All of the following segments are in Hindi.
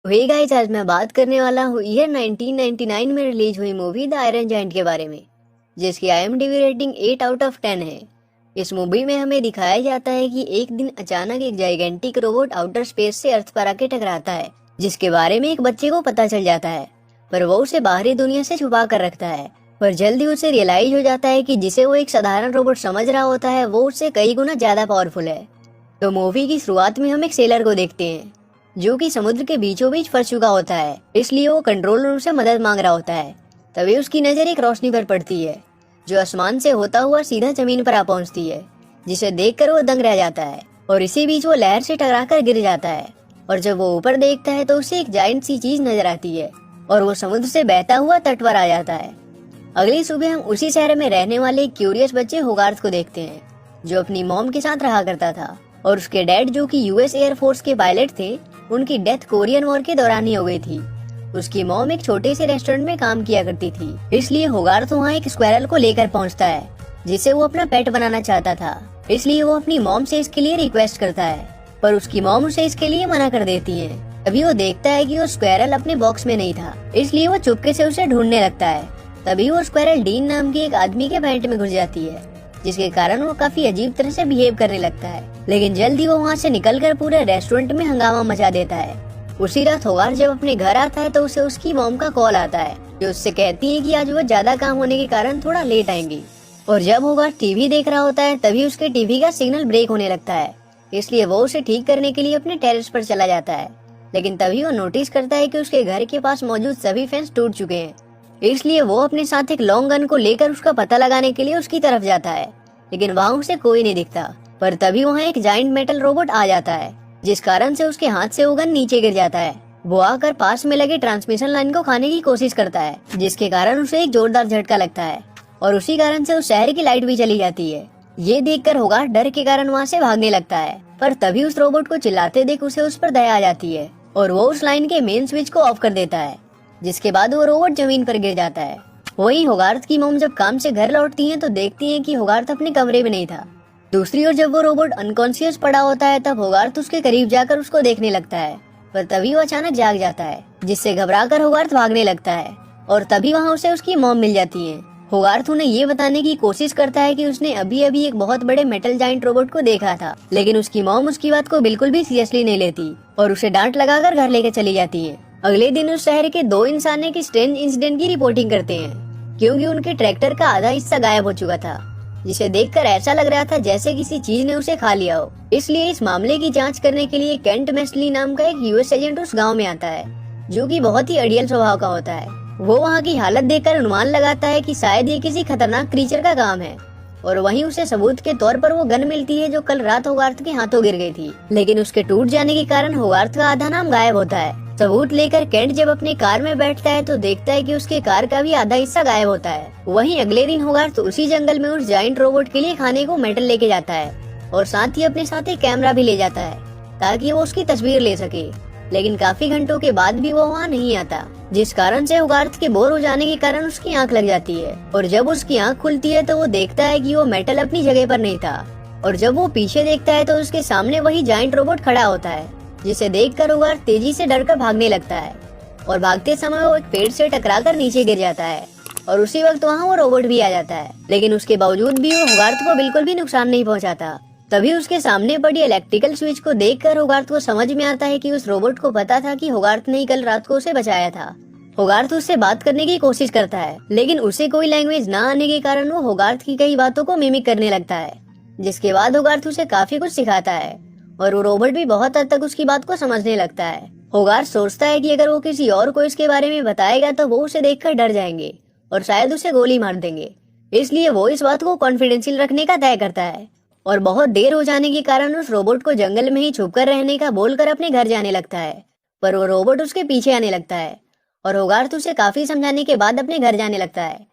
वही गाइस, आज मैं बात करने वाला हूँ ईयर 1999 में रिलीज हुई मूवी द आयरन जाइंट के बारे में, जिसकी IMDb रेटिंग 8 आउट ऑफ 10 है। इस मूवी में हमें दिखाया जाता है कि एक दिन अचानक एक जाइगेंटिक रोबोट आउटर स्पेस से अर्थ पर आके टकराता है, जिसके बारे में एक बच्चे को पता चल जाता है, पर वो उसे बाहरी दुनिया से छुपा कर रखता है। पर जल्दी उसे रियलाइज हो जाता है कि जिसे वो एक साधारण रोबोट समझ रहा होता है वो उससे कई गुना ज्यादा पावरफुल है। तो मूवी की शुरुआत में हम एक सेलर को देखते हैं, जो कि समुद्र के बीचों बीच फंस चुका होता है, इसलिए वो कंट्रोल रूम से मदद मांग रहा होता है। तभी उसकी नजर एक रोशनी पर पड़ती है, जो आसमान से होता हुआ सीधा जमीन पर आ पहुंचती है, जिसे देखकर वो दंग रह जाता है। और इसी बीच वो लहर से टकराकर गिर जाता है, और जब वो ऊपर देखता है तो उसे एक जायंट सी चीज नजर आती है, और वो समुद्र से बहता हुआ तट पर आ जाता है। अगली सुबह हम उसी शहर में रहने वाले एक क्यूरियस बच्चे होगार्थ को देखते हैं, जो अपनी मॉम के साथ रहा करता था, और उसके डैड जो कि US एयरफोर्स के पायलट थे, उनकी डेथ कोरियन वॉर के दौरान ही हो गई थी। उसकी मॉम एक छोटे से रेस्टोरेंट में काम किया करती थी, इसलिए होगार्थ वहाँ एक स्क्वायरल को लेकर पहुँचता है, जिसे वो अपना पेट बनाना चाहता था। इसलिए वो अपनी मॉम से इसके लिए रिक्वेस्ट करता है, पर उसकी मॉम उसे इसके लिए मना कर देती है। तभी वो देखता है कि वो स्क्वायरल अपने बॉक्स में नहीं था, इसलिए वो चुपके से उसे ढूंढने लगता है। तभी वो स्क्वायरल डीन नाम के एक आदमी के पैंट में घुस जाती है, जिसके कारण वो काफी अजीब तरह से बिहेव करने लगता है। लेकिन जल्दी वो वहाँ से निकलकर पूरे रेस्टोरेंट में हंगामा मचा देता है। उसी रात होगार्थ जब अपने घर आता है तो उसे उसकी मॉम का कॉल आता है, जो उससे कहती है कि आज वो ज्यादा काम होने के कारण थोड़ा लेट आएंगी। और जब होगार्थ टीवी देख रहा होता है तभी उसके टीवी का सिग्नल ब्रेक होने लगता है, इसलिए वो उसे ठीक करने के लिए अपने टेरेस पर चला जाता है। लेकिन तभी वो नोटिस करता है कि उसके घर के पास मौजूद सभी फेंस टूट चुके हैं, इसलिए वो अपने साथ एक लॉन्ग गन को लेकर उसका पता लगाने के लिए उसकी तरफ जाता है। लेकिन वहाँ उसे कोई नहीं दिखता, पर तभी वहाँ एक जाइंट मेटल रोबोट आ जाता है, जिस कारण से उसके हाथ से वो गन नीचे गिर जाता है। वो आकर पास में लगे ट्रांसमिशन लाइन को खाने की कोशिश करता है, जिसके कारण उसे एक जोरदार झटका लगता है, और उसी कारण से उस शहर की लाइट भी चली जाती है। ये देखकर होगार्थ डर के कारण वहाँ से भागने लगता है, पर तभी उस रोबोट को चिल्लाते देख उसे उस पर दया आ जाती है, और वो उस लाइन के मेन स्विच को ऑफ कर देता है, जिसके बाद वो रोबोट जमीन पर गिर जाता है। वहीं होगार्थ की मॉम जब काम से घर लौटती हैं तो देखती हैं कि होगार्थ अपने कमरे में नहीं था। दूसरी ओर जब वो रोबोट अनकॉन्शियस पड़ा होता है तब होगार्थ उसके करीब जाकर उसको देखने लगता है, पर तभी वो अचानक जाग जाता है, जिससे घबराकर होगार्थ भागने लगता है। और तभी वहाँ उसे उसकी मॉम मिल जाती है। होगार्थ उन्हें ये बताने की कोशिश करता है कि उसने अभी अभी एक बहुत बड़े मेटल जाइंट रोबोट को देखा था, लेकिन उसकी मॉम उसकी बात को बिल्कुल भी सीरियसली नहीं लेती और उसे डांट लगाकर घर लेकर चली जाती है। अगले दिन उस शहर के दो इंसान एक स्ट्रेंज इंसिडेंट की रिपोर्टिंग करते हैं, क्योंकि उनके ट्रैक्टर का आधा हिस्सा गायब हो चुका था, जिसे देखकर ऐसा लग रहा था जैसे किसी चीज ने उसे खा लिया हो। इसलिए इस मामले की जांच करने के लिए केंट मेस्ली नाम का एक US एजेंट उस गांव में आता है, जो कि बहुत ही अड़ियल स्वभाव का होता है। वो वहाँ की हालत देखकर अनुमान लगाता है कि शायद ये किसी खतरनाक क्रीचर का काम है, और वहीं उसे सबूत के तौर पर वो गन मिलती है जो कल रात होगार्थ के हाथों गिर गई थी, लेकिन उसके टूट जाने के कारण होगार्थ का आधा नाम गायब होता है। सबूत लेकर केंट जब अपनी कार में बैठता है तो देखता है कि उसके कार का भी आधा हिस्सा गायब होता है। वहीं अगले दिन होगार्थ उसी जंगल में उस जाइंट रोबोट के लिए खाने को मेटल लेके जाता है, और साथ ही अपने साथ एक कैमरा भी ले जाता है, ताकि वो उसकी तस्वीर ले सके। लेकिन काफी घंटों के बाद भी वो वहाँ नहीं आता, जिस कारण से होगार्थ के बोर हो जाने के कारण उसकी आंख लग जाती है। और जब उसकी आंख खुलती है तो वो देखता है कि वो मेटल अपनी जगह पर नहीं था, और जब वो पीछे देखता है तो उसके सामने वही जाइंट रोबोट खड़ा होता है, जिसे देखकर होगार्थ तेजी से डरकर भागने लगता है, और भागते समय वो एक पेड़ से टकराकर नीचे गिर जाता है, और उसी वक्त वहाँ वो रोबोट भी आ जाता है। लेकिन उसके बावजूद भी वो होगार्थ को बिल्कुल भी नुकसान नहीं पहुँचाता। तभी उसके सामने पड़ी इलेक्ट्रिकल स्विच को देखकर होगार्थ को समझ में आता है कि उस रोबोट को पता था कि होगार्थ ने कल रात को उसे बचाया था। होगार्थ उससे बात करने की कोशिश करता है, लेकिन उसे कोई लैंग्वेज ना आने के कारण वो होगार्थ की कई बातों को मिमिक करने लगता है, जिसके बाद होगार्थ उसे काफी कुछ सिखाता है, और वो रोबोट भी बहुत हद तक उसकी बात को समझने लगता है। होगार्थ सोचता है कि अगर वो किसी और को इसके बारे में बताएगा तो वो उसे देखकर डर जाएंगे और शायद उसे गोली मार देंगे, इसलिए वो इस बात को कॉन्फिडेंशियल रखने का तय करता है। और बहुत देर हो जाने के कारण उस रोबोट को जंगल में ही छुपकर रहने का बोलकर अपने घर जाने लगता है, पर वो रोबोट उसके पीछे आने लगता है, और होगार्थ उसे काफी समझाने के बाद अपने घर जाने लगता है।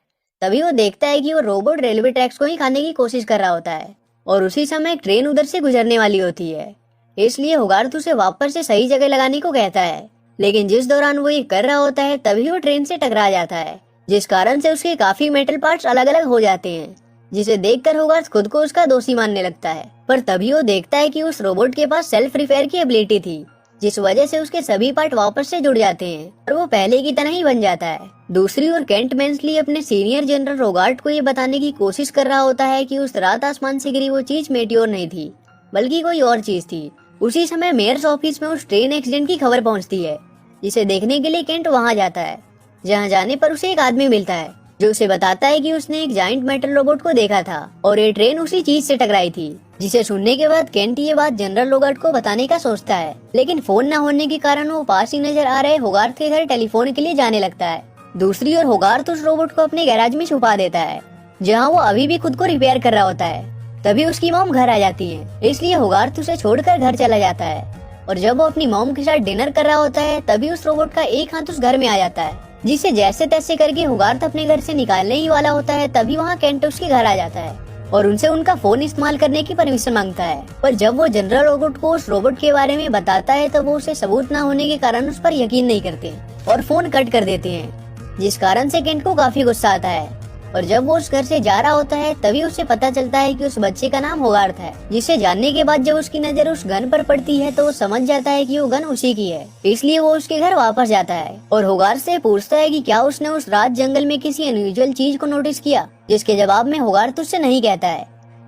तभी वो देखता है कि वो रोबोट रेलवे ट्रैक्स को ही खाने की कोशिश कर रहा होता है, और उसी समय एक ट्रेन उधर से गुजरने वाली होती है, इसलिए होगार्थ उसे वापस से सही जगह लगाने को कहता है। लेकिन जिस दौरान वो ये कर रहा होता है तभी वो ट्रेन से टकरा जाता है, जिस कारण से उसके काफी मेटल पार्ट्स अलग अलग हो जाते हैं, जिसे देखकर होगार्थ खुद को उसका दोषी मानने लगता है। पर तभी वो देखता है कि उस रोबोट के पास सेल्फ रिपेयर की एबिलिटी थी, जिस वजह से उसके सभी पार्ट वापस से जुड़ जाते हैं और वो पहले की तरह ही बन जाता है। दूसरी ओर केंट मेंसली अपने सीनियर जनरल रोगार्ट को ये बताने की कोशिश कर रहा होता है कि उस रात आसमान से गिरी वो चीज मेटियोर नहीं थी, बल्कि कोई और चीज थी। उसी समय मेयर्स ऑफिस में उस ट्रेन एक्सीडेंट की खबर पहुंचती है, जिसे देखने के लिए केंट वहां जाता है। जहां जाने पर उसे एक आदमी मिलता है जो उसे बताता है कि उसने एक जाइंट मेटल रोबोट को देखा था और ये ट्रेन उसी चीज से टकराई थी। जिसे सुनने के बाद केंट ये बात जनरल रोगार्ट को बताने का सोचता है, लेकिन फोन न होने के कारण वो पास ही नजर आ रहे होगार्थ के घर टेलीफोन के लिए जाने लगता है। दूसरी ओर होगार्थ उस रोबोट को अपने गैराज में छुपा देता है, जहाँ वो अभी भी खुद को रिपेयर कर रहा होता है। तभी उसकी मॉम घर आ जाती है, इसलिए होगार्थ उसे छोड़कर घर चला जाता है। और जब वो अपनी मॉम के साथ डिनर कर रहा होता है, तभी उस रोबोट का एक हाथ उस घर में आ जाता है, जिसे जैसे तैसे करके होगार्थ अपने घर से निकालने ही वाला होता है। तभी वहाँ केंट उसके घर आ जाता है और उनसे उनका फोन इस्तेमाल करने की परमिशन मांगता है। पर जब वो जनरल रोबोट को उस रोबोट के बारे में बताता है, तब वो उसे सबूत न होने के कारण उस पर यकीन नहीं करते और फोन कट कर देते हैं, जिस कारण से केंट को काफी गुस्सा आता है। और जब वो उस घर से जा रहा होता है, तभी उसे पता चलता है कि उस बच्चे का नाम होगार्थ है, जिसे जानने के बाद जब उसकी नजर उस गन पर पड़ती है तो वो समझ जाता है कि वो गन उसी की है। इसलिए वो उसके घर वापस जाता है और होगार्थ से पूछता है कि क्या उसने उस रात जंगल में किसी अनयूजुअल चीज को नोटिस किया, जिसके जवाब में होगार्थ उससे नहीं कहता है।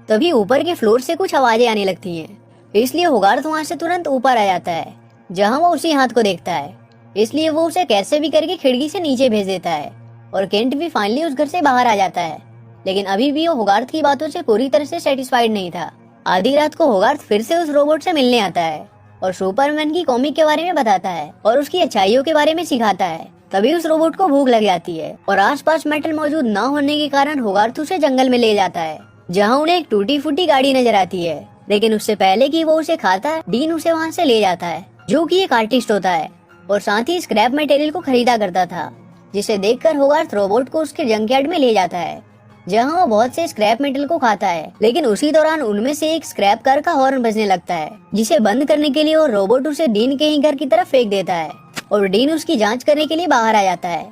तभी ऊपर के फ्लोर से कुछ आवाजें आने लगती हैं, इसलिए होगार्थ वहाँ से तुरंत ऊपर आ जाता है, जहाँ वो उसी हाथ को देखता है। इसलिए वो उसे कैसे भी करके खिड़की से नीचे भेज देता है और केंट भी फाइनली उस घर से बाहर आ जाता है। लेकिन अभी भी वो होगार्थ की बातों से पूरी तरह से सेटिस्फाइड नहीं था। आधी रात को होगार्थ फिर से उस रोबोट से मिलने आता है और सुपरमैन की कॉमिक के बारे में बताता है और उसकी अच्छाइयों के बारे में सिखाता है। तभी उस रोबोट को भूख लग जाती है और आसपास मेटल मौजूद न होने के कारण होगार्थ उसे जंगल में ले जाता है, जहाँ उन्हें एक टूटी फूटी गाड़ी नजर आती है। लेकिन उससे पहले कि वो उसे खाता है, डीन उसे वहाँ से ले जाता है, जो कि एक आर्टिस्ट होता है और साथ ही स्क्रैप मटेरियल को खरीदा करता था, जिसे देखकर होगार्थ रोबोट को उसके जंकयार्ड में ले जाता है, जहाँ वो बहुत से स्क्रैप मेटल को खाता है। लेकिन उसी दौरान उनमें से एक स्क्रैप कार का हॉर्न बजने लगता है, जिसे बंद करने के लिए वो रोबोट उसे डीन के ही घर की तरफ फेंक देता है और डीन उसकी जांच करने के लिए बाहर आ जाता है।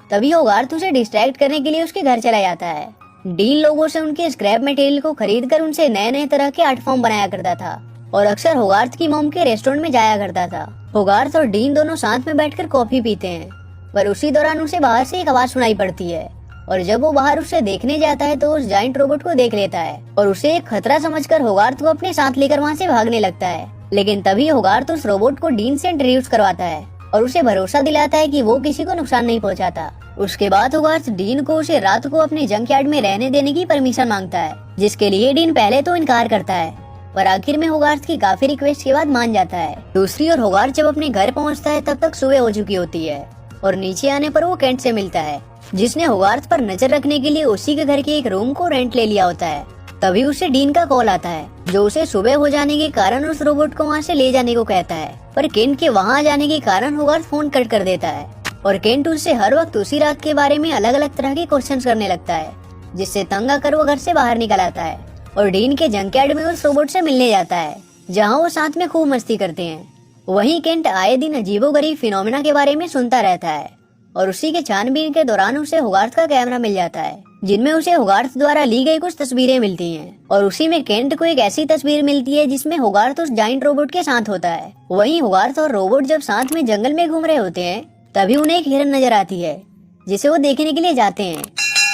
तभी होगार्थ उसे डिस्ट्रैक्ट करने के लिए उसके घर चला जाता है। डीन लोगों से उनके स्क्रैप मटेरियल को खरीद कर उनसे नए नए तरह के आर्ट फॉर्म बनाया करता था और अक्सर होगार्थ की मॉम के रेस्टोरेंट में जाया करता था। होगार्थ और डीन दोनों साथ में बैठकर कॉफी पीते हैं, पर उसी दौरान उसे बाहर से एक आवाज सुनाई पड़ती है और जब वो बाहर उसे देखने जाता है तो उस जाइंट रोबोट को देख लेता है और उसे एक खतरा समझकर होगार्थ को अपने साथ लेकर वहाँ से भागने लगता है। लेकिन तभी होगार्थ उस रोबोट को डीन से इंट्रोड्यूस करवाता है और उसे भरोसा दिलाता है कि वो किसी को नुकसान नहीं पहुंचाता। उसके बाद होगार्थ डीन को उसे रात को अपने जंकयार्ड में रहने देने की परमिशन मांगता है, जिसके लिए डीन पहले तो इनकार करता है, पर आखिर में होगार्थ की काफी रिक्वेस्ट के बाद मान जाता है। दूसरी ओर होगार्थ जब अपने घर पहुंचता है, तब तक सुबह हो चुकी होती है और नीचे आने पर वो केंट से मिलता है, जिसने होगार्थ पर नजर रखने के लिए उसी के घर के एक रूम को रेंट ले लिया होता है। तभी उसे डीन का कॉल आता है, जो उसे सुबह हो जाने के कारण उस रोबोट को वहाँ से ले जाने को कहता है, पर केंट के वहाँ जाने के कारण होगार्थ फोन कट कर देता है और केंट उससे हर वक्त उसी रात के बारे में अलग अलग तरह के क्वेश्चन करने लगता है, जिससे तंग आकर वो घर से बाहर निकल आता है और डीन के जंकयार्ड में उस रोबोट से मिलने जाता है, जहाँ वो साथ में खूब मस्ती करते हैं। वहीं केंट आए दिन अजीबोगरीब फिनोमेना के बारे में सुनता रहता है और उसी के छानबीन के दौरान उसे होगार्थ का कैमरा मिल जाता है, जिनमें उसे होगार्थ द्वारा ली गई कुछ तस्वीरें मिलती हैं और उसी में केंट को एक ऐसी तस्वीर मिलती है जिसमें होगार्थ उस जाइंट रोबोट के साथ होता है। वहीं होगार्थ और रोबोट जब साथ में जंगल में घूम रहे होते हैं, तभी उन्हें एक हिरन नजर आती है, जिसे वो देखने के लिए जाते हैं।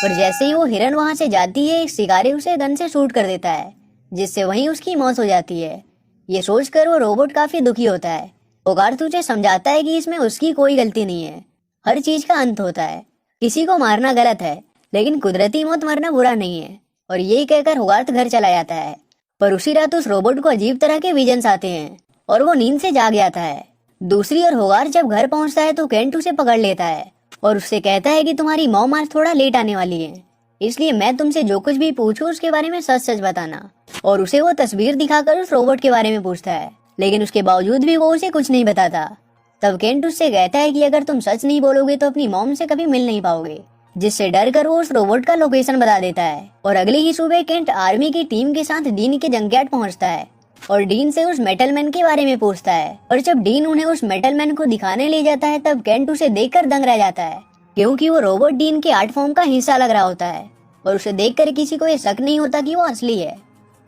पर जैसे ही वो हिरन वहाँ से जाती है, एक शिकारी उसे गन से शूट कर देता है, जिससे वहीं उसकी मौत हो जाती है। ये सोचकर वो रोबोट काफी दुखी होता है। होगार्थ उसे समझाता है कि इसमें उसकी कोई गलती नहीं है, हर चीज का अंत होता है, किसी को मारना गलत है लेकिन कुदरती मौत मरना बुरा नहीं है। और यही कहकर होगार्थ घर चला जाता है। पर उसी रात उस रोबोट को अजीब तरह के विजन्स आते हैं और वो नींद से जाग जाता है। दूसरी ओर होगार्थ जब घर पहुंचता है तो केंट उसे पकड़ लेता है और उससे कहता है कि तुम्हारी मॉम आज थोड़ा लेट आने वाली है, इसलिए मैं तुमसे जो कुछ भी पूछूं उसके बारे में सच सच बताना। और उसे वो तस्वीर दिखाकर उस रोबोट के बारे में पूछता है, लेकिन उसके बावजूद भी वो उसे कुछ नहीं बताता। तब केंट उससे कहता है कि अगर तुम सच नहीं बोलोगे तो अपनी मॉम से कभी मिल नहीं पाओगे, जिससे डर कर वो उस रोबोट का लोकेशन बता देता है। और अगली ही सुबह केंट आर्मी की टीम के साथ डीन के जंकयार्ड पहुंचता है और डीन से उस मेटल मैन के बारे में पूछता है। और जब डीन उन्हें उस मेटल मैन को दिखाने ले जाता है, तब केंट उसे देखकर दंग रह जाता है, क्योंकि वो रोबोट डीन के आर्ट फॉर्म का हिस्सा लग रहा होता है और उसे देखकर किसी को ये शक नहीं होता कि वो असली है।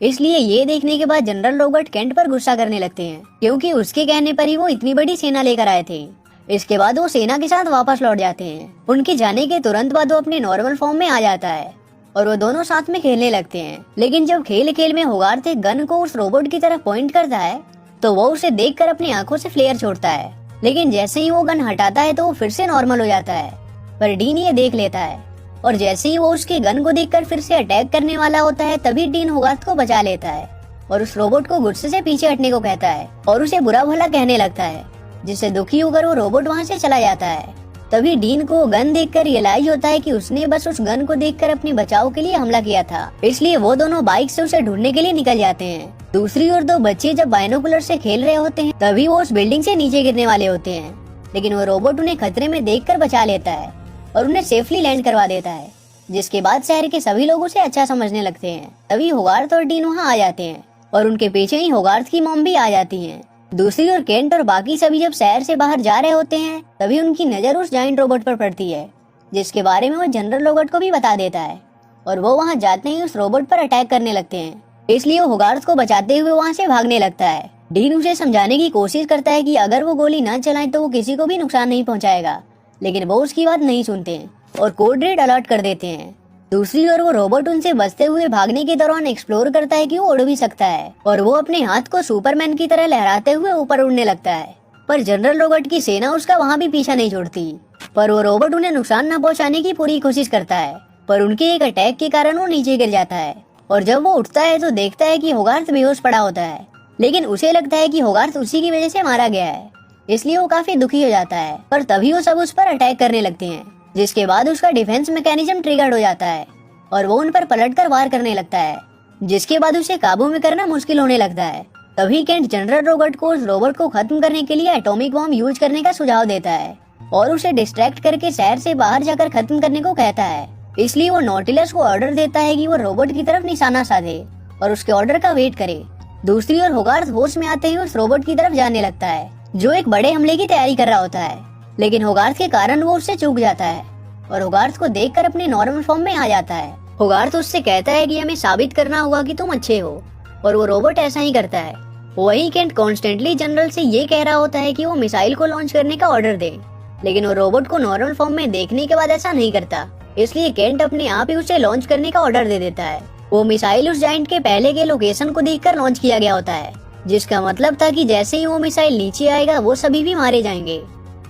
इसलिए ये देखने के बाद जनरल रॉबर्ट केंट पर गुस्सा करने लगते हैं, क्योंकि उसके कहने पर ही वो इतनी बड़ी सेना लेकर आए थे। इसके बाद वो सेना के साथ वापस लौट जाते हैं। उनके जाने के तुरंत बाद वो अपने नॉर्मल फॉर्म में आ जाता है और वो दोनों साथ में खेलने लगते हैं। लेकिन जब खेल खेल में होगार्थ एक गन को उस रोबोट की तरफ पॉइंट करता है तो वो उसे देखकर अपनी आंखों से फ्लेयर छोड़ता है। लेकिन जैसे ही वो गन हटाता है तो वो फिर से नॉर्मल हो जाता है। पर डीन ये देख लेता है और जैसे ही वो उसके गन को देखकर फिर से अटैक करने वाला होता है तभी डीन होगार्थ को बचा लेता है और उस रोबोट को गुस्से से पीछे हटने को कहता है और उसे बुरा भला कहने लगता है, जिससे दुखी होकर वो रोबोट वहाँ से चला जाता है। तभी डीन को गन देखकर रियलाइज होता है कि उसने बस उस गन को देखकर अपने बचाव के लिए हमला किया था, इसलिए वो दोनों बाइक से उसे ढूंढने के लिए निकल जाते हैं। दूसरी ओर दो बच्चे जब बाइनोकुलर से खेल रहे होते हैं तभी वो उस बिल्डिंग से नीचे गिरने वाले होते हैं, लेकिन वो रोबोट उन्हें खतरे में देखकर बचा लेता है और उन्हें सेफली लैंड करवा देता है, जिसके बाद शहर के सभी लोग उसे अच्छा समझने लगते हैं। तभी होगार्थ और डीन वहाँ आ जाते हैं और उनके पीछे ही होगार्थ की मॉम भी आ जाती हैं। दूसरी ओर केंट और बाकी सभी जब शहर से बाहर जा रहे होते हैं तभी उनकी नजर उस जाइंट रोबोट पर पड़ती है, जिसके बारे में वो जनरल रोबोट को भी बता देता है और वो वहाँ जाते ही उस रोबोट पर अटैक करने लगते हैं। इसलिए वो होगार्थ को बचाते हुए वहाँ से भागने लगता है। डीन उसे समझाने की कोशिश करता है कि अगर वो गोली न चलाए तो वो किसी को भी नुकसान नहीं पहुँचाएगा, लेकिन वो उसकी बात नहीं सुनते और कोड रेड अलर्ट कर देते हैं। दूसरी ओर वो रोबोट उनसे बचते हुए भागने के दौरान एक्सप्लोर करता है कि वो उड़ भी सकता है और वो अपने हाथ को सुपरमैन की तरह लहराते हुए ऊपर उड़ने लगता है। पर जनरल रोबोट की सेना उसका वहाँ भी पीछा नहीं छोड़ती, पर वो रोबोट उन्हें नुकसान न पहुँचाने की पूरी कोशिश करता है। पर उनके एक अटैक के कारण वो नीचे गिर जाता है और जब वो उठता है तो देखता है कि होगार्थ बेहोश पड़ा होता है, लेकिन उसे लगता है कि होगार्थ उसी की वजह से मारा गया है, इसलिए वो काफी दुखी हो जाता है। पर तभी वो सब उस पर अटैक करने लगते हैं, जिसके बाद उसका डिफेंस मैकेनिज्म ट्रिगर्ड हो जाता है और वो उन पर पलटकर वार करने लगता है, जिसके बाद उसे काबू में करना मुश्किल होने लगता है। तभी केंट जनरल रोबोट को उस रोबोट को खत्म करने के लिए एटॉमिक बॉम्ब यूज करने का सुझाव देता है और उसे डिस्ट्रैक्ट करके शहर से बाहर जाकर खत्म करने को कहता है। इसलिए वो नॉटिलस को ऑर्डर देता है कि वो रोबोट की तरफ निशाना साधे और उसके ऑर्डर का वेट करे। दूसरी ओर होगार्थ होश में आते ही उस रोबोट की तरफ जाने लगता है जो एक बड़े हमले की तैयारी कर रहा होता है, लेकिन होगार्थ के कारण वो उससे चूक जाता है और होगार्थ को देखकर अपने नॉर्मल फॉर्म में आ जाता है। होगार्थ उससे कहता है कि हमें साबित करना होगा कि तुम अच्छे हो, और वो रोबोट ऐसा ही करता है। वही केंट कॉन्स्टेंटली जनरल से ये कह रहा होता है कि वो मिसाइल को लॉन्च करने का ऑर्डर दे, लेकिन वो रोबोट को नॉर्मल फॉर्म में देखने के बाद ऐसा नहीं करता, इसलिए केंट अपने आप ही उसे लॉन्च करने का ऑर्डर दे देता है। वो मिसाइल उस जाइंट के पहले के लोकेशन को देखकर लॉन्च किया गया होता है, जिसका मतलब था कि जैसे ही वो मिसाइल नीचे आएगा वो सभी भी मारे जाएंगे।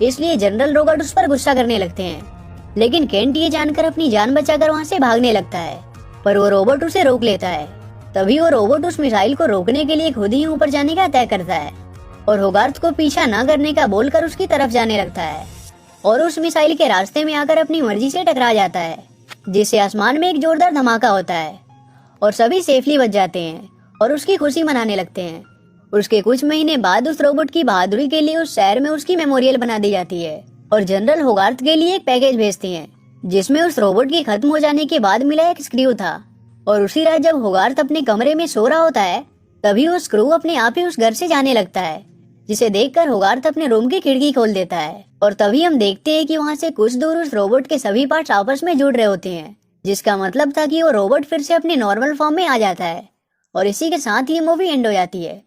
इसलिए जनरल रोबोट उस पर गुस्सा करने लगते हैं, लेकिन केंट ये जानकर अपनी जान बचाकर वहाँ से भागने लगता है, पर वो रोबोट उसे रोक लेता है। तभी वो रोबोट उस मिसाइल को रोकने के लिए खुद ही ऊपर जाने का तय करता है और होगार्थ को पीछा न करने का बोलकर उसकी तरफ जाने लगता है और उस मिसाइल के रास्ते में आकर अपनी मर्जी से टकरा जाता है, जिससे आसमान में एक जोरदार धमाका होता है और सभी सेफली बच जाते हैं और उसकी खुशी मनाने लगते हैं। उसके कुछ महीने बाद उस रोबोट की बहादुरी के लिए उस शहर में उसकी मेमोरियल बना दी जाती है और जनरल होगार्थ के लिए एक पैकेज भेजती हैं, जिसमें उस रोबोट के खत्म हो जाने के बाद मिला एक स्क्रू था। और उसी रात जब होगार्थ अपने कमरे में सो रहा होता है तभी वो स्क्रू अपने आप ही उस घर से जाने लगता है, जिसे देखकर होगार्थ अपने रूम की खिड़की खोल देता है और तभी हम देखते हैं कि वहाँ से कुछ दूर उस रोबोट के सभी पार्ट्स आपस में जुड़ रहे होते हैं, जिसका मतलब था कि वो रोबोट फिर से अपने नॉर्मल फॉर्म में आ जाता है और इसी के साथ ही मूवी एंड हो जाती है।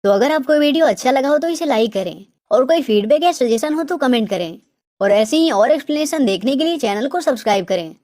तो अगर आपको वीडियो अच्छा लगा हो तो इसे लाइक करें और कोई फीडबैक या सजेशन हो तो कमेंट करें और ऐसे ही और एक्सप्लेनेशन देखने के लिए चैनल को सब्सक्राइब करें।